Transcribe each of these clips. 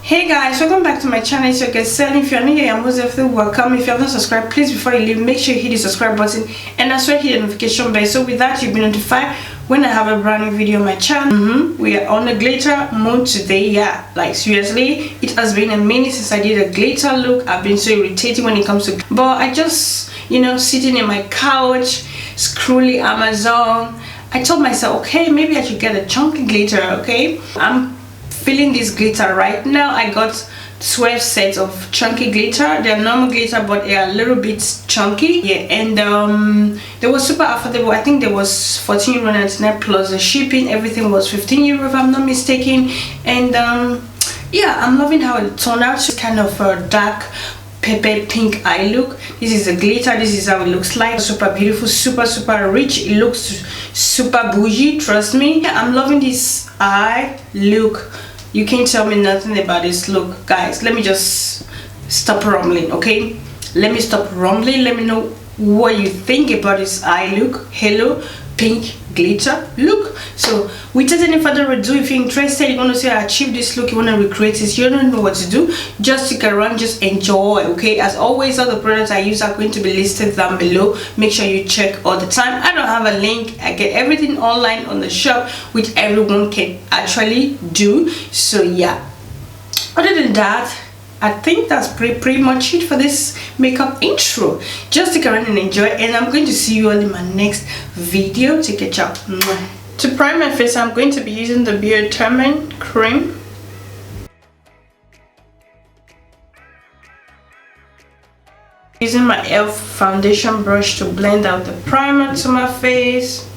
Hey guys, welcome back to my channel. It's your girl Selin. If you're new here, you're most definitely welcome. If you haven't subscribed, please before you leave, make sure you hit the subscribe button and as well hit the notification bell, so with that you'll be notified when I have a brand new video on my channel. We are on the glitter mode today. Yeah, like seriously, it has been a minute since I did a glitter look. I've been so irritated when it comes to, but I just, you know, sitting in my couch scrolling Amazon, I told myself, okay, maybe I should get a chunky glitter. Okay, I'm feeling this glitter right now. I got 12 sets of chunky glitter. They're normal glitter, but they are a little bit chunky. Yeah, and they were super affordable. I think there was 14 euro 99 plus the shipping. Everything was 15 euro if I'm not mistaken. And yeah, I'm loving how it turned out. It's kind of a dark pepper pink eye look. This is a glitter. This is how it looks like. Super beautiful, super rich. It looks super bougie, trust me. I'm loving this eye look. You can't tell me nothing about this look, guys. Let me just stop rumbling, okay? Let me stop rumbling. Let me know what you think about this eye look, halo pink glitter look. So without any further ado, if you're interested, you want to say I achieved this look, you want to recreate this, you don't know what to do, just stick around, just enjoy. Okay, as always, all the products I use are going to be listed down below. Make sure you check all the time. I don't have a link. I get everything online on the shop, which everyone can actually do. So yeah, other than that, I think that's pretty much it for this makeup intro. Just stick around and enjoy, and I'm going to see you all in my next video. Take a ciao. To prime my face, I'm going to be using the Biotherm cream. Using my L.o.v foundation brush to blend out the primer to my face.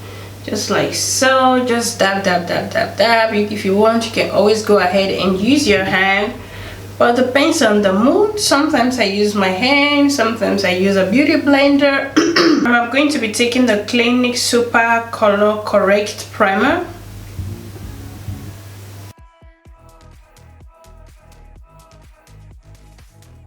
Just like so. Just dab. If you want, you can always go ahead and use your hand. But depends on the mood. Sometimes I use my hand, sometimes I use a beauty blender. I'm going to be taking the Clinique Super Color Correct Primer.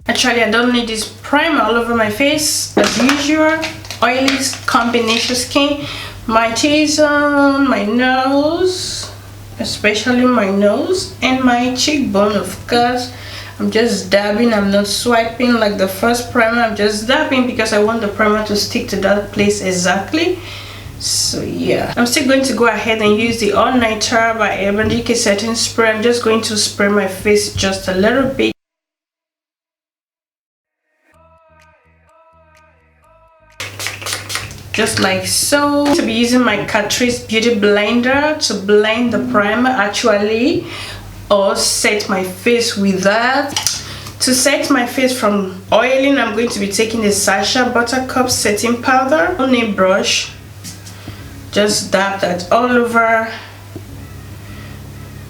Actually, I don't need this primer all over my face. As usual, oily combination skin. My T-zone, my nose, especially my nose, and my cheekbone, of course. I'm just dabbing. I'm not swiping like the first primer. I'm just dabbing because I want the primer to stick to that place exactly. So yeah, I'm still going to go ahead and use the All Nighter by Urban Decay setting spray. I'm just going to spray my face just a little bit. Just like so. To be using my Catrice beauty blender to blend the primer actually, or set my face with that. To set my face from oiling, I'm going to be taking the Sacha BUTT setting powder on a brush. Just dab that all over.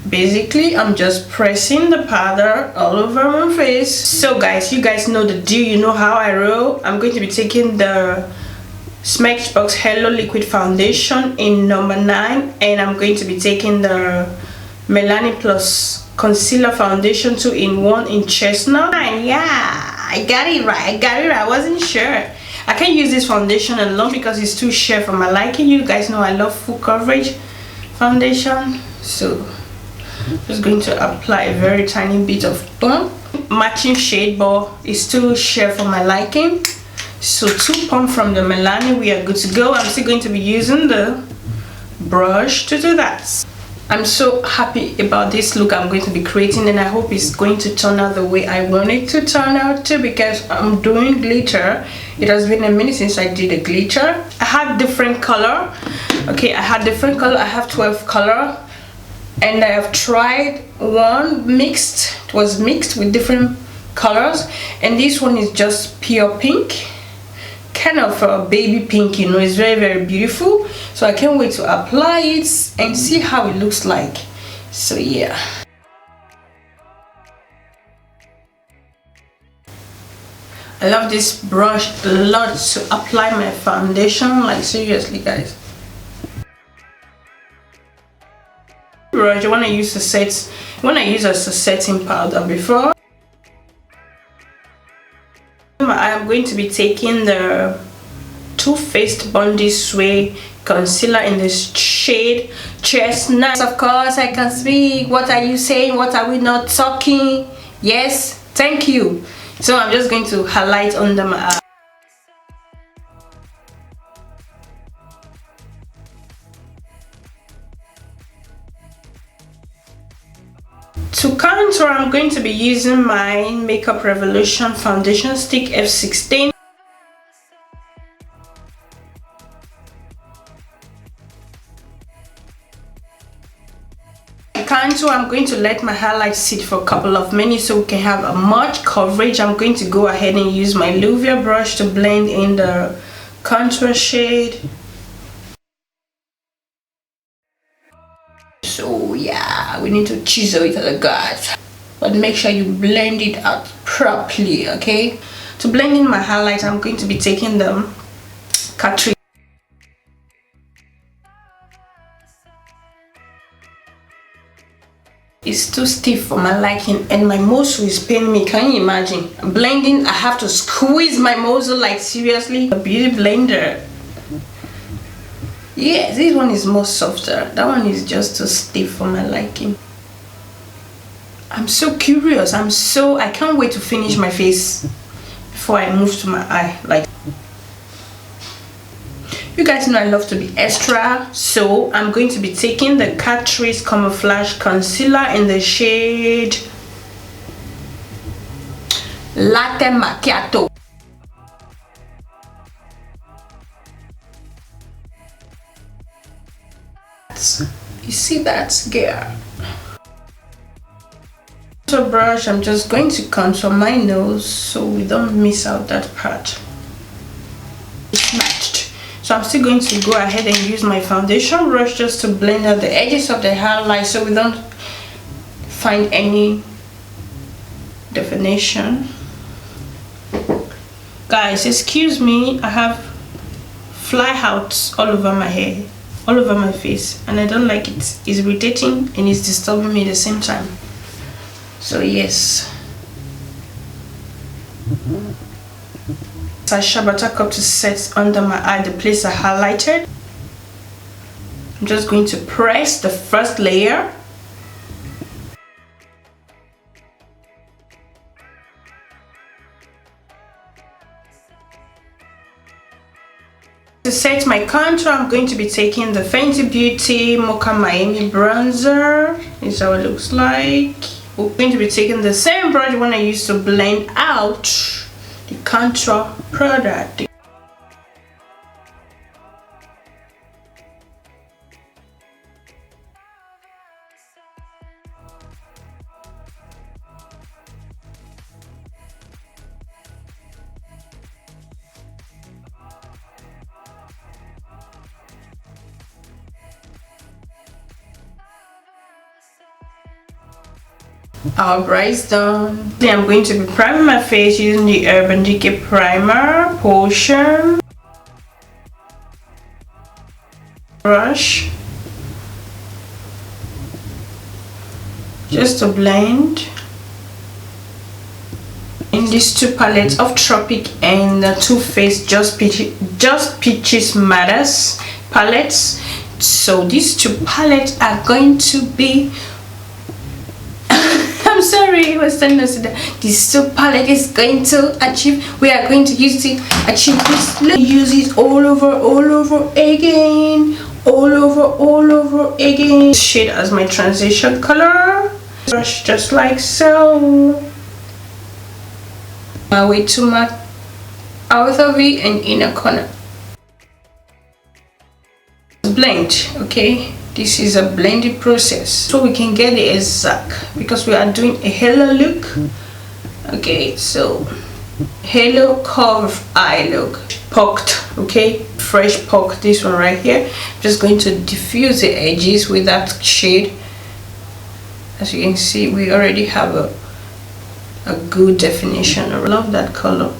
Basically, I'm just pressing the powder all over my face. So guys, you guys know the deal. You know how I roll. I'm going to be taking the Smashbox Halo Liquid Foundation in number 9, and I'm going to be taking the Maybelline Plus Concealer Foundation 2-in-1 in Chestnut. Yeah, I got it right. I wasn't sure. I can't use this foundation alone because it's too sheer for my liking. You guys know I love full coverage foundation. So just going to apply a very tiny bit of pump. Matching shade, but it's too sheer for my liking. So 2 pump from the Maybelline, we are good to go. I'm still going to be using the brush to do that. I'm so happy about this look I'm going to be creating, and I hope it's going to turn out the way I want it to turn out too, because I'm doing glitter. It has been a minute since I did a glitter. I had different color. Okay, I had different color. I have 12 color, and I have tried one mixed. It was mixed with different colors, and this one is just pure pink, kind of a baby pink, you know. It's very beautiful. So I can't wait to apply it and see how it looks like. So yeah, I love this brush a lot to apply my foundation, like seriously guys. Brush, you want to use a set, when I use as a setting powder before. I am going to be taking the Too Faced Bondi Sway concealer in this shade Chestnut. Of course I can speak. What are you saying? What are we not talking? Yes, thank you. So I'm just going to highlight under my eye. To contour, I'm going to be using my Makeup Revolution foundation stick F16. Contour, I'm going to let my highlight sit for a couple of minutes so we can have a much coverage. I'm going to go ahead and use my L.o.v brush to blend in the contour shade. So yeah, we need to chisel it at the guys, but make sure you blend it out properly. Okay, to blend in my highlight, I'm going to be taking the Catrice. It's too stiff for my liking and my muscle is paining me. Can you imagine? Blending, I have to squeeze my muscle, like seriously. A beauty blender. Yeah, this one is more softer. That one is just too stiff for my liking. I'm so curious. I can't wait to finish my face before I move to my eye. Like, you guys know I love to be extra, so I'm going to be taking the Catrice Camouflage Concealer in the shade Latte Macchiato. You see that, girl? So brush, I'm just going to contour my nose so we don't miss out that part. It's matched. So I'm still going to go ahead and use my foundation brush just to blend out the edges of the highlight so we don't find any definition. Guys, excuse me, I have fly outs all over my hair, all over my face, and I don't like it. It's irritating and it's disturbing me at the same time. So yes, Sacha BUTT cup to set under my eye, the place I highlighted. I'm just going to press the first layer. To set my contour, I'm going to be taking the Fentybeauty Mocha Miami bronzer. This is how it looks like. We're going to be taking the same brush one I used to blend out the contour product. Our brows done. I'm going to be priming my face using the Urban Decay primer portion brush just to blend in these two palettes of Tropic and the Too Faced Just Peaches Matters palettes. So these two palettes are going to be I'm sorry, this two palette is going to achieve. We are going to use it, achieve this. Use it all over again, all over again. Shade as my transition color. Brush just like so. My way to my outer V and inner corner. Blend, okay. This is a blended process so we can get the exact, because we are doing a halo look. Okay, so halo curve eye look, poked, okay, fresh poke. This one right here, just going to diffuse the edges with that shade. As you can see, we already have a good definition. I love that color.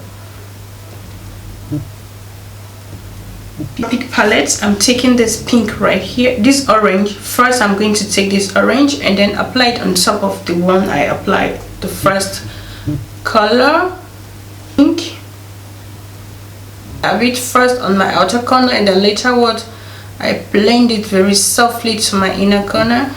Big palettes, I'm taking this pink right here, this orange. First I'm going to take this orange and then apply it on top of the one I applied the first color, pink. Have it first on my outer corner and then later what I blend it very softly to my inner corner.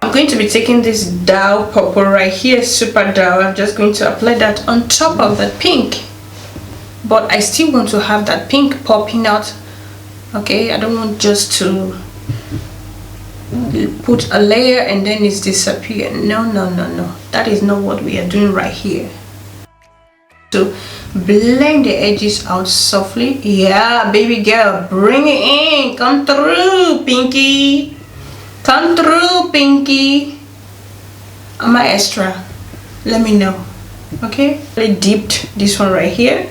I'm going going to be taking this Dow purple right here, super Dow. I'm just going to apply that on top of that pink, but I still want to have that pink popping out. Okay, I don't want just to put a layer and then it's disappear. No, that is not what we are doing right here. So blend the edges out softly. Yeah, baby girl, bring it in. Come through, pinky. Come through, pinky. Am I extra? Let me know. Okay, I dipped this one right here.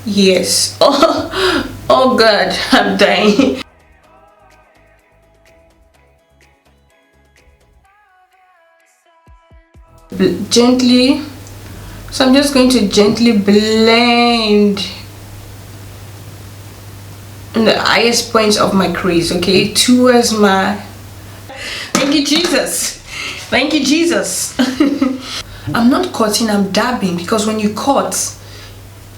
Yes. Oh god, I'm dying. Gently, so I'm just going to gently blend in the highest points of my crease, okay, towards my... Thank you, Jesus. Thank you, Jesus. I'm not cutting, I'm dabbing, because when you cut,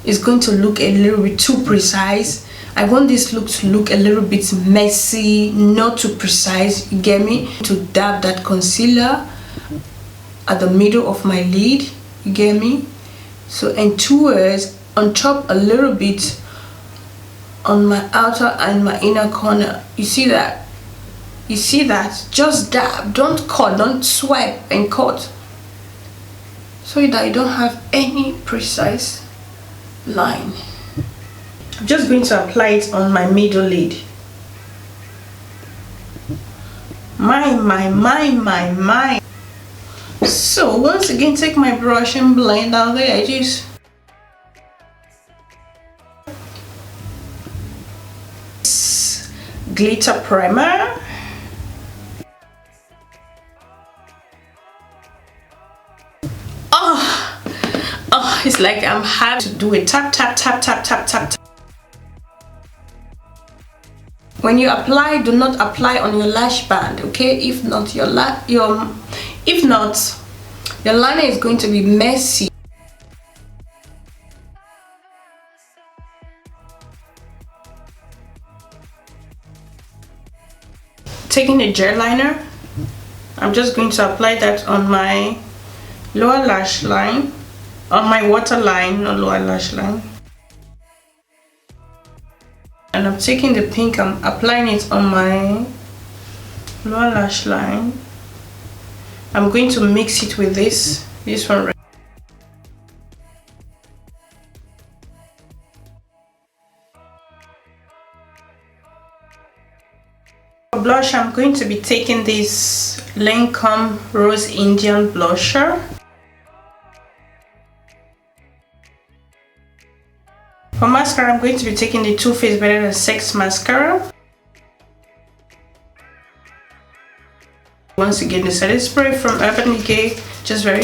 it's going to look a little bit too precise. I want this look to look a little bit messy, not too precise, you get me? To dab that concealer at the middle of my lid, you get me? So, and towards, on top a little bit on my outer and my inner corner. You see that? You see that? Just dab, don't cut, don't swipe and cut, so that you don't have any precise line. I'm just going to apply it on my middle lid. My. So once again, take my brush and blend out the edges. Glitter primer. Oh, it's like I'm having to do a tap. When you apply, do not apply on your lash band, okay? If not, your liner is going to be messy. Taking a gel liner, I'm just going to apply that on my lower lash line, on my waterline, not lower lash line. And I'm taking the pink, I'm applying it on my lower lash line. I'm going to mix it with this one right. For blush, I'm going to be taking this Lancome Rose Indian blusher. For mascara, I'm going to be taking the Too Faced Better Than Sex mascara. Once again, the setting spray from Urban Decay, just very...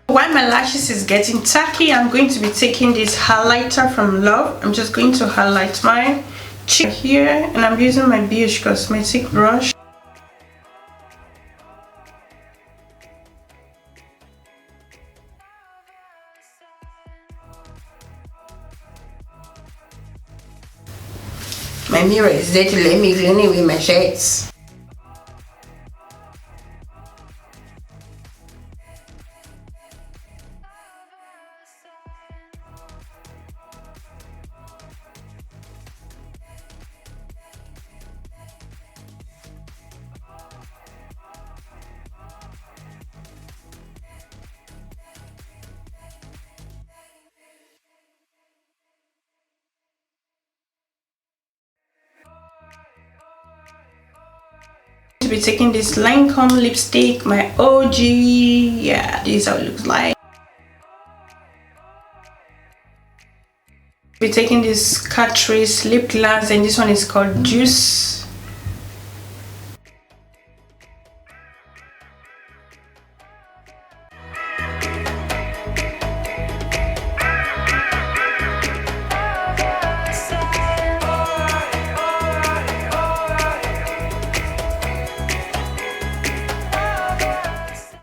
While my lashes is getting tacky, I'm going to be taking this highlighter from L.o.v. I'm just going to highlight my cheek here, and I'm using my BH Cosmetic brush. My mirror is there to let me clean it with my shades. To be taking this Lancome lipstick, my OG. Yeah, this is how it looks like. Be taking this Catrice lip gloss, and this one is called Juice.